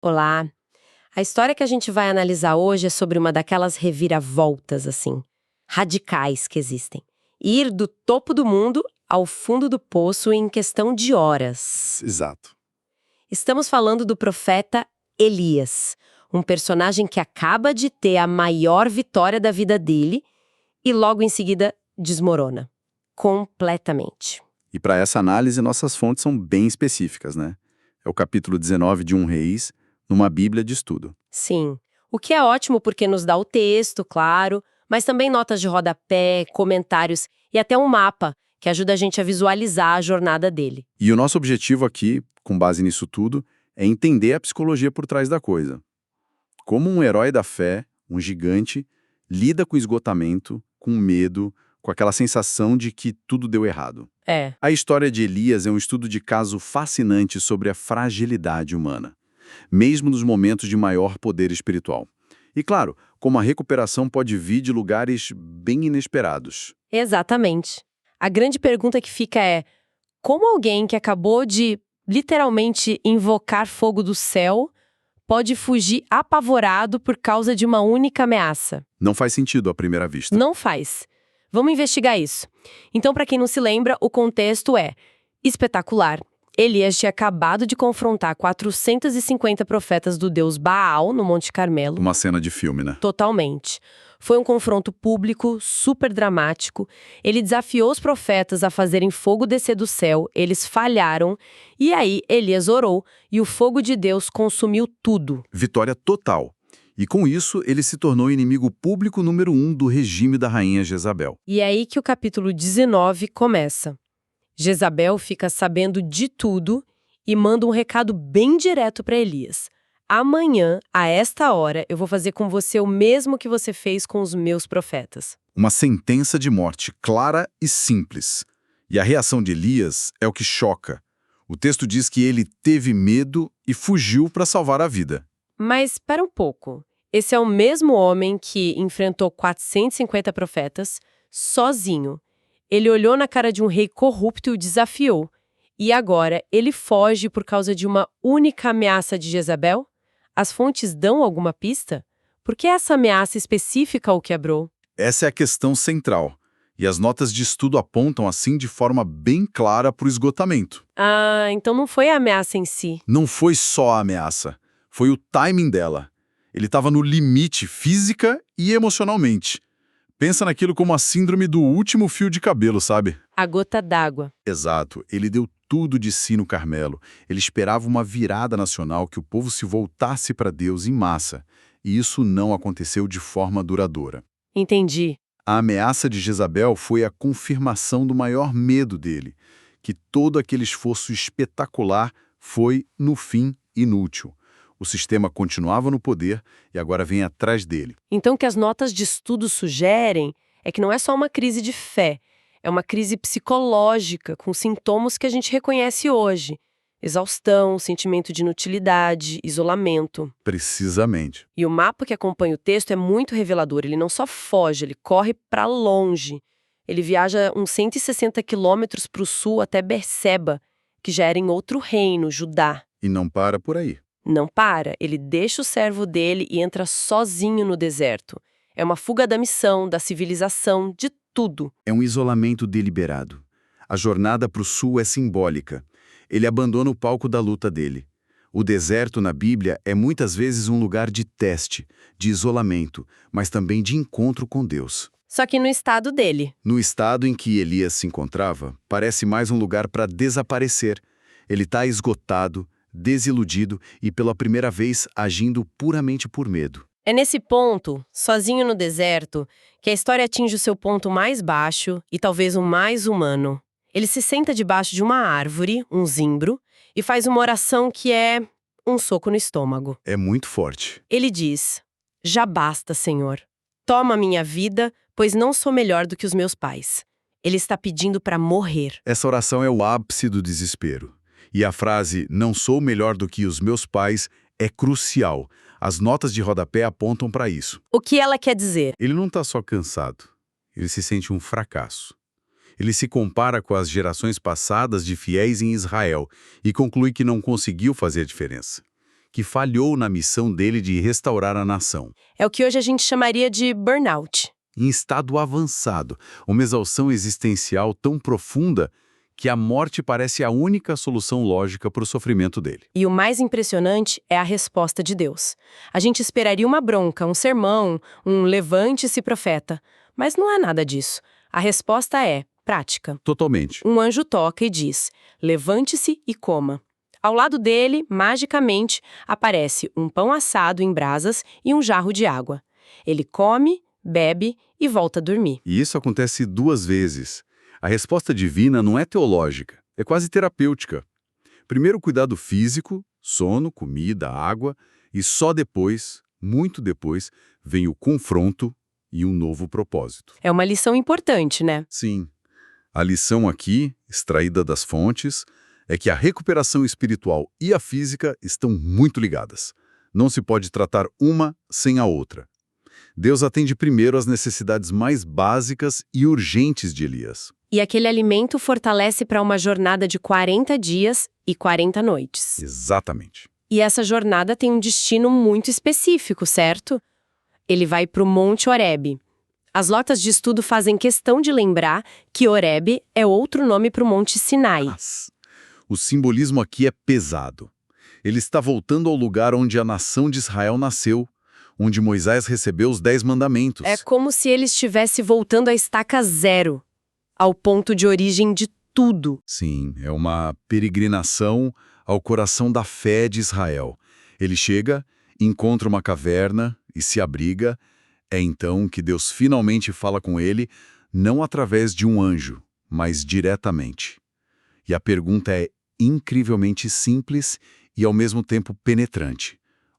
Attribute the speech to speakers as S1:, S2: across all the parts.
S1: Olá! A história que a gente vai analisar hoje é sobre uma daquelas reviravoltas, assim, radicais que existem. Ir do topo do mundo ao fundo do poço em questão de horas.
S2: Exato.
S1: Estamos falando do profeta Elias, um personagem que acaba de ter a maior vitória da vida dele e logo em seguida desmorona. Completamente.
S2: E para essa análise, nossas fontes são bem específicas, né? É o capítulo 19 de 1 Reis, numa Bíblia de estudo.
S1: Sim, o que é ótimo porque nos dá o texto, claro, mas também notas de rodapé, comentários e até um mapa que ajuda a gente a visualizar a jornada dele.
S2: E o nosso objetivo aqui, com base nisso tudo, é entender a psicologia por trás da coisa. Como um herói da fé, um gigante, lida com esgotamento, com medo, com aquela sensação de que tudo deu errado.
S1: É,
S2: A história de Elias é um estudo de caso fascinante sobre a fragilidade humana, mesmo nos momentos de maior poder espiritual. E claro, como a recuperação pode vir de lugares bem inesperados.
S1: exatamente. A grande pergunta que fica é: como alguém que acabou de literalmente invocar fogo do céu pode fugir apavorado por causa de uma única ameaça?
S2: Não faz sentido à primeira vista.
S1: Não faz. Vamos investigar isso. Então, para quem não se lembra, o contexto é espetacular. Elias tinha acabado de confrontar 450 profetas do deus Baal no Monte Carmelo.
S2: Uma cena de filme, né?
S1: Totalmente. Foi um confronto público, super dramático. Ele desafiou os profetas a fazerem fogo descer do céu, eles falharam, e aí Elias orou e o fogo de Deus consumiu tudo.
S2: Vitória total. E com isso, ele se tornou o inimigo público número 1 do regime da rainha Jezabel.
S1: E é aí que o capítulo 19 começa. Jezabel fica sabendo de tudo e manda um recado bem direto para Elias. Amanhã, a esta hora, eu vou fazer com você o mesmo que você fez com os meus profetas.
S2: Uma sentença de morte clara e simples. E a reação de Elias é o que choca. O texto diz que ele teve medo e fugiu para salvar a vida.
S1: Mas espera um pouco. Esse é o mesmo homem que enfrentou 450 profetas sozinho. Ele olhou na cara de um rei corrupto e o desafiou. E agora ele foge por causa de uma única ameaça de Jezabel? As fontes dão alguma pista? Por que essa ameaça específica o quebrou?
S2: Essa é a questão central. E as notas de estudo apontam assim de forma bem clara para o esgotamento.
S1: Ah, então não foi a ameaça em si.
S2: Não foi só a ameaça, foi o timing dela. Ele estava no limite física e emocionalmente. Pensa naquilo como a síndrome do último fio de cabelo, sabe?
S1: A gota d'água.
S2: Exato. Ele deu tudo de si no Carmelo. Ele esperava uma virada nacional, que o povo se voltasse para Deus em massa. E isso não aconteceu de forma duradoura.
S1: Entendi.
S2: A ameaça de Jezabel foi a confirmação do maior medo dele, que todo aquele esforço espetacular foi, no fim, inútil. O sistema continuava no poder e agora vem atrás dele.
S1: Então o que as notas de estudo sugerem é que não é só uma crise de fé, é uma crise psicológica com sintomas que a gente reconhece hoje. Exaustão, sentimento de inutilidade, isolamento.
S2: Precisamente.
S1: E o mapa que acompanha o texto é muito revelador. Ele não só foge, ele corre para longe. Ele viaja uns 160 quilômetros para o sul até Berseba, que já era em outro reino, Judá.
S2: E não para por aí.
S1: Não para, ele deixa o servo dele e entra sozinho no deserto. É uma fuga da missão, da civilização, de tudo.
S2: É um isolamento deliberado. A jornada para o sul é simbólica. Ele abandona o palco da luta dele. O deserto na Bíblia é muitas vezes um lugar de teste, de isolamento, mas também de encontro com Deus.
S1: Só que no estado dele.
S2: No estado em que Elias se encontrava, parece mais um lugar para desaparecer. Ele está esgotado, desiludido e pela primeira vez agindo puramente por medo.
S1: É nesse ponto, sozinho no deserto, que a história atinge o seu ponto mais baixo e talvez o mais humano. Ele se senta debaixo de uma árvore, um zimbro, e faz uma oração que é um soco no estômago.
S2: É muito forte.
S1: Ele diz: "Já basta, Senhor. Toma minha vida, pois não sou melhor do que os meus pais." Ele está pedindo para morrer.
S2: Essa oração é o ápice do desespero. E a frase, não sou melhor do que os meus pais, é crucial. As notas de rodapé apontam para isso.
S1: O que ela quer dizer?
S2: Ele não está só cansado, ele se sente um fracasso. Ele se compara com as gerações passadas de fiéis em Israel e conclui que não conseguiu fazer diferença. que falhou na missão dele de restaurar a nação.
S1: É o que hoje a gente chamaria de burnout.
S2: Em estado avançado, uma exaustão existencial tão profunda que a morte parece a única solução lógica para o sofrimento dele.
S1: E o mais impressionante é a resposta de Deus. A gente esperaria uma bronca, um sermão, um levante-se profeta. Mas não é nada disso. A resposta é prática.
S2: Totalmente.
S1: Um anjo toca e diz: levante-se e coma. Ao lado dele, magicamente, aparece um pão assado em brasas e um jarro de água. Ele come, bebe e volta a dormir.
S2: E isso acontece 2 vezes. A resposta divina não é teológica, é quase terapêutica. Primeiro o cuidado físico, sono, comida, água, e só depois, muito depois, vem o confronto e um novo propósito.
S1: É uma lição importante, né?
S2: Sim. A lição aqui, extraída das fontes, é que a recuperação espiritual e a física estão muito ligadas. Não se pode tratar uma sem a outra. Deus atende primeiro às necessidades mais básicas e urgentes de Elias.
S1: E aquele alimento fortalece para uma jornada de 40 dias e 40 noites.
S2: Exatamente.
S1: E essa jornada tem um destino muito específico, certo? Ele vai para o Monte Horebe. As lotas de estudo fazem questão de lembrar que Horebe é outro nome para o Monte Sinai.
S2: Mas o simbolismo aqui é pesado. Ele está voltando ao lugar onde a nação de Israel nasceu, onde Moisés recebeu os 10 mandamentos.
S1: É como se ele estivesse voltando à estaca zero, ao ponto de origem de tudo.
S2: Sim, é uma peregrinação ao coração da fé de Israel. Ele chega, encontra uma caverna e se abriga. É então que Deus finalmente fala com ele, não através de um anjo, mas diretamente. E a pergunta é incrivelmente simples e ao mesmo tempo penetrante.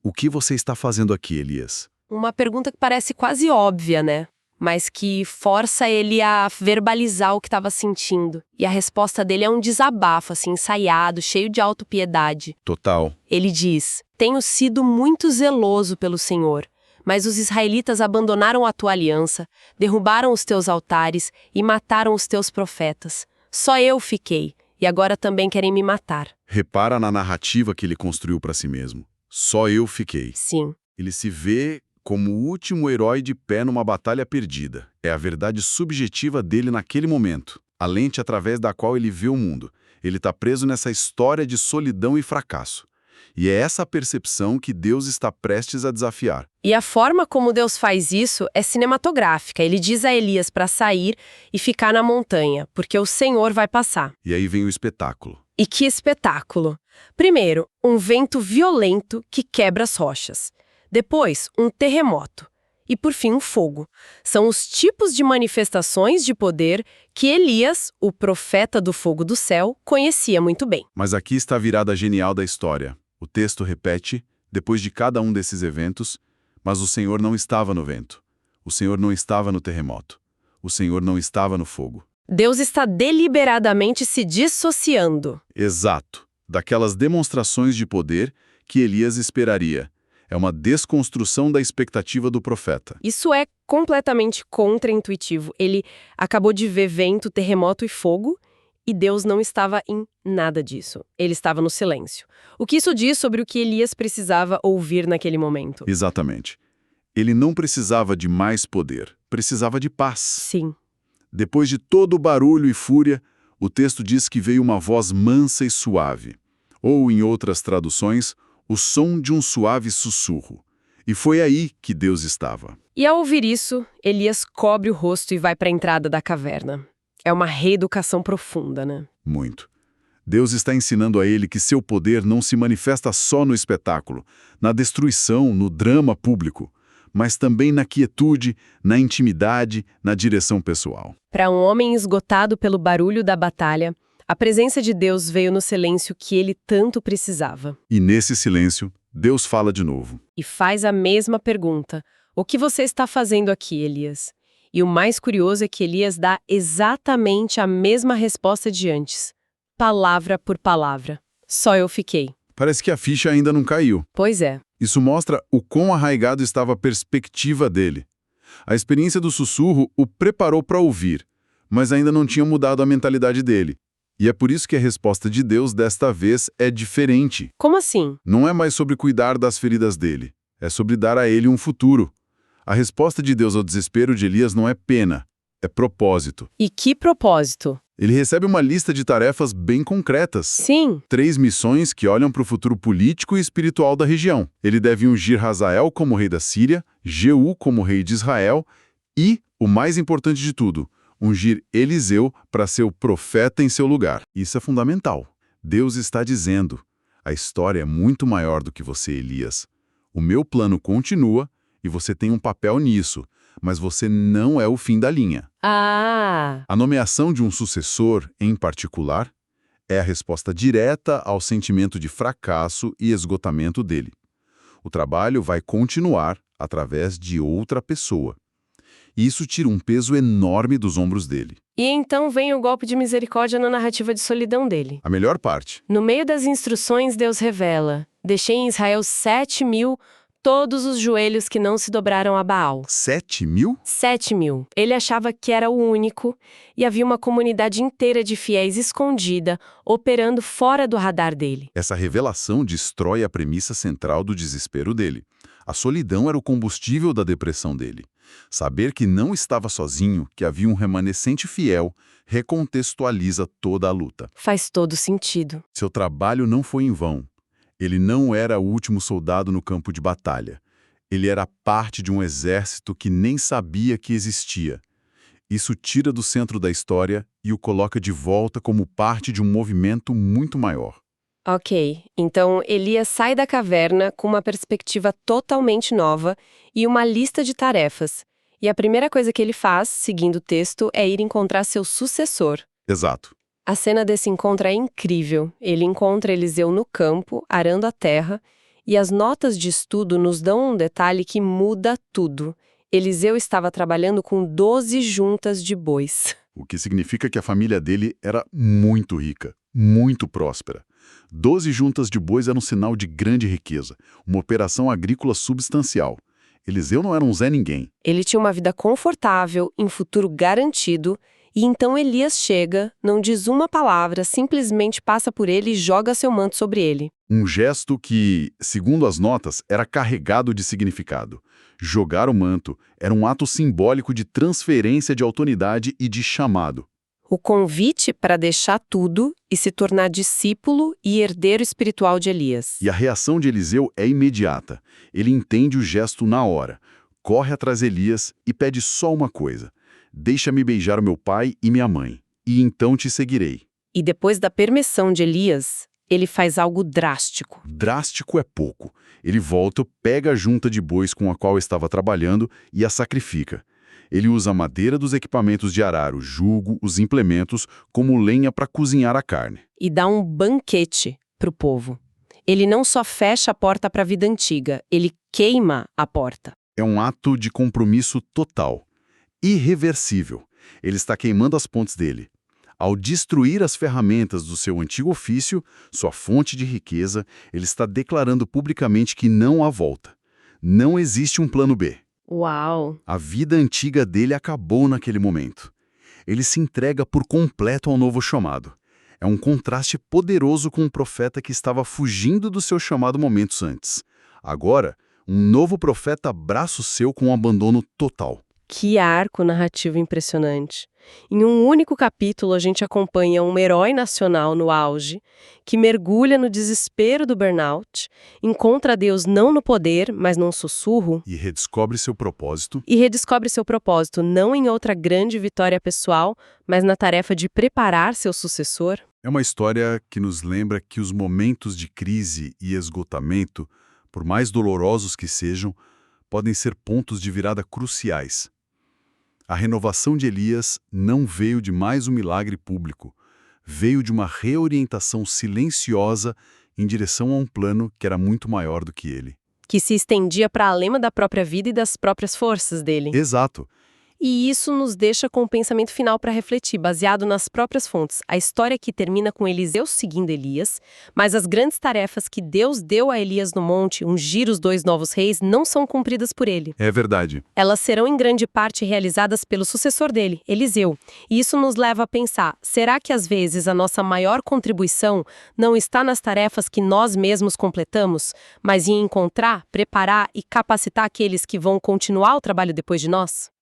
S2: O que você está fazendo aqui, Elias?
S1: Uma pergunta que parece quase óbvia, né? Mas que força ele a verbalizar o que estava sentindo. E a resposta dele é um desabafo, assim, ensaiado, cheio de autopiedade.
S2: Total.
S1: Ele diz: tenho sido muito zeloso pelo Senhor, mas os israelitas abandonaram a tua aliança, derrubaram os teus altares e mataram os teus profetas. Só eu fiquei, e agora também querem me matar.
S2: Repara na narrativa que ele construiu para si mesmo. Só eu fiquei.
S1: Sim.
S2: Ele se vê como o último herói de pé numa batalha perdida. É a verdade subjetiva dele naquele momento, a lente através da qual ele vê o mundo. Ele está preso nessa história de solidão e fracasso. E é essa percepção que Deus está prestes a desafiar.
S1: E a forma como Deus faz isso é cinematográfica. Ele diz a Elias para sair e ficar na montanha, porque o Senhor vai passar.
S2: E aí vem o espetáculo.
S1: E que espetáculo! Primeiro, um vento violento que quebra as rochas. Depois, um terremoto. E, por fim, um fogo. São os tipos de manifestações de poder que Elias, o profeta do fogo do céu, conhecia muito bem.
S2: Mas aqui está a virada genial da história. O texto repete, depois de cada um desses eventos, mas o Senhor não estava no vento. O Senhor não estava no terremoto. O Senhor não estava no fogo.
S1: Deus está deliberadamente se dissociando.
S2: Exato. Daquelas demonstrações de poder que Elias esperaria. É uma desconstrução da expectativa do profeta.
S1: Isso é completamente contraintuitivo. Ele acabou de ver vento, terremoto e fogo, e Deus não estava em nada disso. Ele estava no silêncio. O que isso diz sobre o que Elias precisava ouvir naquele momento?
S2: Exatamente. Ele não precisava de mais poder, precisava de paz.
S1: Sim.
S2: Depois de todo o barulho e fúria, o texto diz que veio uma voz mansa e suave. Ou, em outras traduções, o som de um suave sussurro. E foi aí que Deus estava.
S1: E ao ouvir isso, Elias cobre o rosto e vai para a entrada da caverna. É uma reeducação profunda, né?
S2: Muito. Deus está ensinando a ele que seu poder não se manifesta só no espetáculo, na destruição, no drama público, mas também na quietude, na intimidade, na direção pessoal.
S1: Para um homem esgotado pelo barulho da batalha, a presença de Deus veio no silêncio que ele tanto precisava.
S2: E nesse silêncio, Deus fala de novo.
S1: E faz a mesma pergunta: o que você está fazendo aqui, Elias? E o mais curioso é que Elias dá exatamente a mesma resposta de antes. Palavra por palavra. Só eu fiquei.
S2: Parece que a ficha ainda não caiu.
S1: Pois é.
S2: Isso mostra o quão arraigado estava a perspectiva dele. A experiência do sussurro o preparou para ouvir, mas ainda não tinha mudado a mentalidade dele. E é por isso que a resposta de Deus desta vez é diferente.
S1: Como assim?
S2: Não é mais sobre cuidar das feridas dele, é sobre dar a ele um futuro. A resposta de Deus ao desespero de Elias não é pena, é propósito.
S1: E que propósito?
S2: Ele recebe uma lista de tarefas bem concretas.
S1: Sim.
S2: 3 missões que olham para o futuro político e espiritual da região. Ele deve ungir Hazael como rei da Síria, Jeú como rei de Israel e, o mais importante de tudo, ungir Eliseu para ser o profeta em seu lugar. Isso é fundamental. Deus está dizendo, a história é muito maior do que você, Elias. O meu plano continua e você tem um papel nisso, mas você não é o fim da linha.
S1: Ah!
S2: A nomeação de um sucessor, em particular, é a resposta direta ao sentimento de fracasso e esgotamento dele. O trabalho vai continuar através de outra pessoa. E isso tira um peso enorme dos ombros dele.
S1: E então vem o golpe de misericórdia na narrativa de solidão dele.
S2: A melhor parte.
S1: No meio das instruções, Deus revela: deixei em Israel 7.000, todos os joelhos que não se dobraram a Baal.
S2: 7.000?
S1: 7.000. Ele achava que era o único, e havia uma comunidade inteira de fiéis escondida, operando fora do radar dele.
S2: Essa revelação destrói a premissa central do desespero dele. A solidão era o combustível da depressão dele. Saber que não estava sozinho, que havia um remanescente fiel, recontextualiza toda a luta.
S1: Faz todo sentido.
S2: Seu trabalho não foi em vão. Ele não era o último soldado no campo de batalha. Ele era parte de um exército que nem sabia que existia. Isso tira do centro da história e o coloca de volta como parte de um movimento muito maior.
S1: Ok, então Elias sai da caverna com uma perspectiva totalmente nova e uma lista de tarefas. E a primeira coisa que ele faz, seguindo o texto, é ir encontrar seu sucessor.
S2: Exato.
S1: A cena desse encontro é incrível. Ele encontra Eliseu no campo, arando a terra, e as notas de estudo nos dão um detalhe que muda tudo. Eliseu estava trabalhando com 12 juntas de bois.
S2: O que significa que a família dele era muito rica, muito próspera. 12 juntas de bois era um sinal de grande riqueza, uma operação agrícola substancial. Eliseu não era um Zé Ninguém.
S1: Ele tinha uma vida confortável, em futuro garantido, e então Elias chega, não diz uma palavra, simplesmente passa por ele e joga seu manto sobre ele.
S2: Um gesto que, segundo as notas, era carregado de significado. Jogar o manto era um ato simbólico de transferência de autoridade e de chamado.
S1: O convite para deixar tudo e se tornar discípulo e herdeiro espiritual de Elias.
S2: E a reação de Eliseu é imediata. Ele entende o gesto na hora, corre atrás de Elias e pede só uma coisa: deixa-me beijar o meu pai e minha mãe, e então te seguirei.
S1: E depois da permissão de Elias, ele faz algo drástico.
S2: Drástico é pouco. Ele volta, pega a junta de bois com a qual estava trabalhando e a sacrifica. Ele usa a madeira dos equipamentos de arar, o jugo, os implementos, como lenha para cozinhar a carne.
S1: E dá um banquete para o povo. Ele não só fecha a porta para a vida antiga, ele queima a porta.
S2: É um ato de compromisso total, irreversível. Ele está queimando as pontes dele. Ao destruir as ferramentas do seu antigo ofício, sua fonte de riqueza, ele está declarando publicamente que não há volta. Não existe um plano B.
S1: Uau!
S2: A vida antiga dele acabou naquele momento. Ele se entrega por completo ao novo chamado. É um contraste poderoso com um profeta que estava fugindo do seu chamado momentos antes. Agora, um novo profeta abraça o seu com um abandono total.
S1: Que arco narrativo impressionante. Em um único capítulo, a gente acompanha um herói nacional no auge, que mergulha no desespero do burnout, encontra Deus não no poder, mas num sussurro.
S2: E redescobre seu propósito.
S1: E redescobre seu propósito não em outra grande vitória pessoal, mas na tarefa de preparar seu sucessor.
S2: É uma história que nos lembra que os momentos de crise e esgotamento, por mais dolorosos que sejam, podem ser pontos de virada cruciais. A renovação de Elias não veio de mais um milagre público, veio de uma reorientação silenciosa em direção a um plano que era muito maior do que ele.
S1: Que se estendia para além da própria vida e das próprias forças dele.
S2: Exato.
S1: E isso nos deixa com um pensamento final para refletir, baseado nas próprias fontes. A história aqui termina com Eliseu seguindo Elias, mas as grandes tarefas que Deus deu a Elias no monte, ungir os 2 novos reis, não são cumpridas por ele.
S2: É verdade.
S1: Elas serão em grande parte realizadas pelo sucessor dele, Eliseu. E isso nos leva a pensar, será que às vezes a nossa maior contribuição não está nas tarefas que nós mesmos completamos, mas em encontrar, preparar e capacitar aqueles que vão continuar o trabalho depois de nós?